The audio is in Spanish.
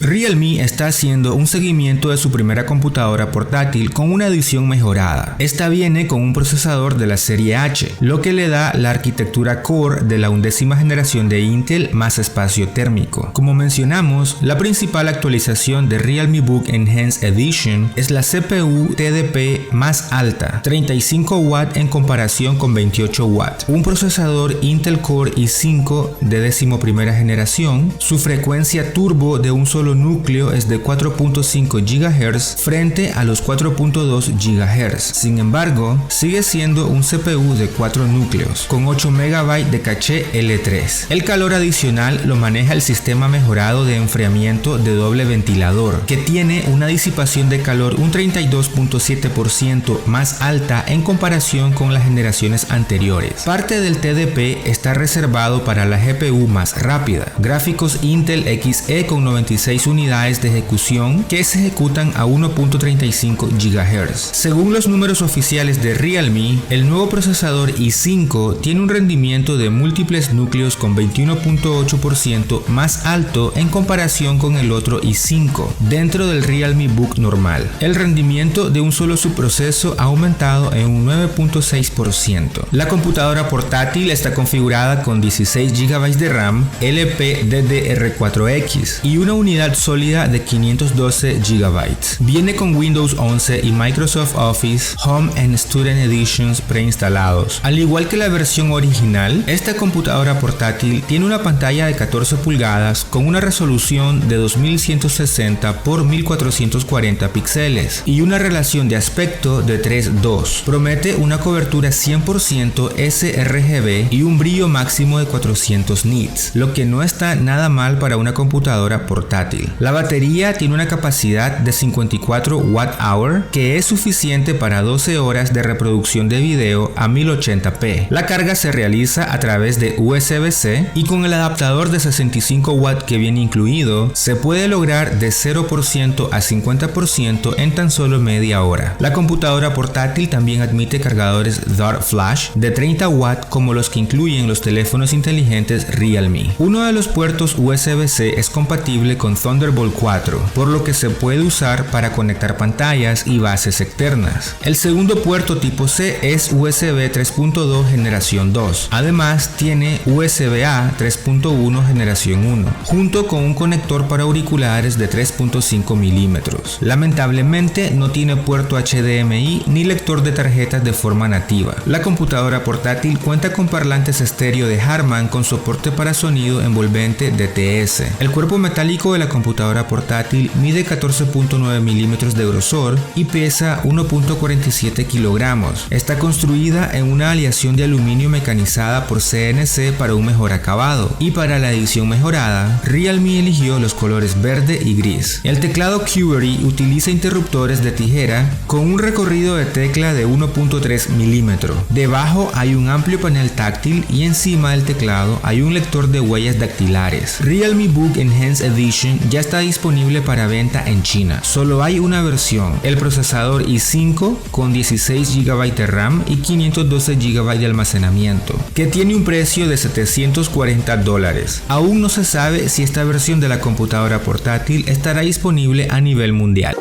Realme está haciendo un seguimiento de su primera computadora portátil con una edición mejorada. Esta viene con un procesador de la serie H, lo que le da la arquitectura Core de la 11ª generación de Intel más espacio térmico. Como mencionamos, la principal actualización de Realme Book Enhanced Edition es la CPU TDP más alta, 35 W en comparación con 28 W, un procesador Intel Core i5 de 11ª generación, su frecuencia turbo de un solo núcleo es de 4.5 GHz frente a los 4.2 GHz. Sin embargo, sigue siendo un CPU de 4 núcleos, con 8 MB de caché L3. El calor adicional lo maneja el sistema mejorado de enfriamiento de doble ventilador, que tiene una disipación de calor un 32.7% más alta en comparación con las generaciones anteriores. Parte del TDP está reservado para la GPU más rápida, gráficos Intel Xe con 96 unidades de ejecución que se ejecutan a 1.35 GHz. Según los números oficiales de Realme, el nuevo procesador i5 tiene un rendimiento de múltiples núcleos con 21.8% más alto en comparación con el otro i5 dentro del Realme Book normal. El rendimiento de un solo subproceso ha aumentado en un 9.6%. La computadora portátil está configurada con 16 GB de RAM LPDDR4X y una unidad sólida de 512 GB. Viene con Windows 11 y Microsoft Office Home and Student Editions preinstalados. Al igual que la versión original, esta computadora portátil tiene una pantalla de 14 pulgadas con una resolución de 2160 x 1440 píxeles y una relación de aspecto de 3:2. Promete una cobertura 100% sRGB y un brillo máximo de 400 nits, lo que no está nada mal para una computadora portátil. La batería tiene una capacidad de 54 Wh, que es suficiente para 12 horas de reproducción de video a 1080p. La carga se realiza a través de USB-C y con el adaptador de 65 W que viene incluido, se puede lograr de 0% a 50% en tan solo media hora. La computadora portátil también admite cargadores Dart Flash de 30 W como los que incluyen los teléfonos inteligentes Realme. Uno de los puertos USB-C es compatible con Thunderbolt 4, por lo que se puede usar para conectar pantallas y bases externas. El segundo puerto tipo C es USB 3.2 generación 2. Además, tiene USB-A 3.1 generación 1, junto con un conector para auriculares de 3.5 milímetros. Lamentablemente, no tiene puerto HDMI ni lector de tarjetas de forma nativa. La computadora portátil cuenta con parlantes estéreo de Harman con soporte para sonido envolvente DTS. El cuerpo metálico de la computadora portátil mide 14.9 milímetros de grosor y pesa 1.47 kilogramos. Está construida en una aleación de aluminio mecanizada por CNC para un mejor acabado, y para la edición mejorada, Realme eligió los colores verde y gris. El teclado QWERTY utiliza interruptores de tijera con un recorrido de tecla de 1.3 milímetros. Debajo hay un amplio panel táctil y encima del teclado hay un lector de huellas dactilares. Realme Book Enhanced Edition ya está disponible para venta en China. Solo hay una versión, el procesador i5 con 16 GB de RAM y 512 GB de almacenamiento, que tiene un precio de $740. Aún no se sabe si esta versión de la computadora portátil estará disponible a nivel mundial.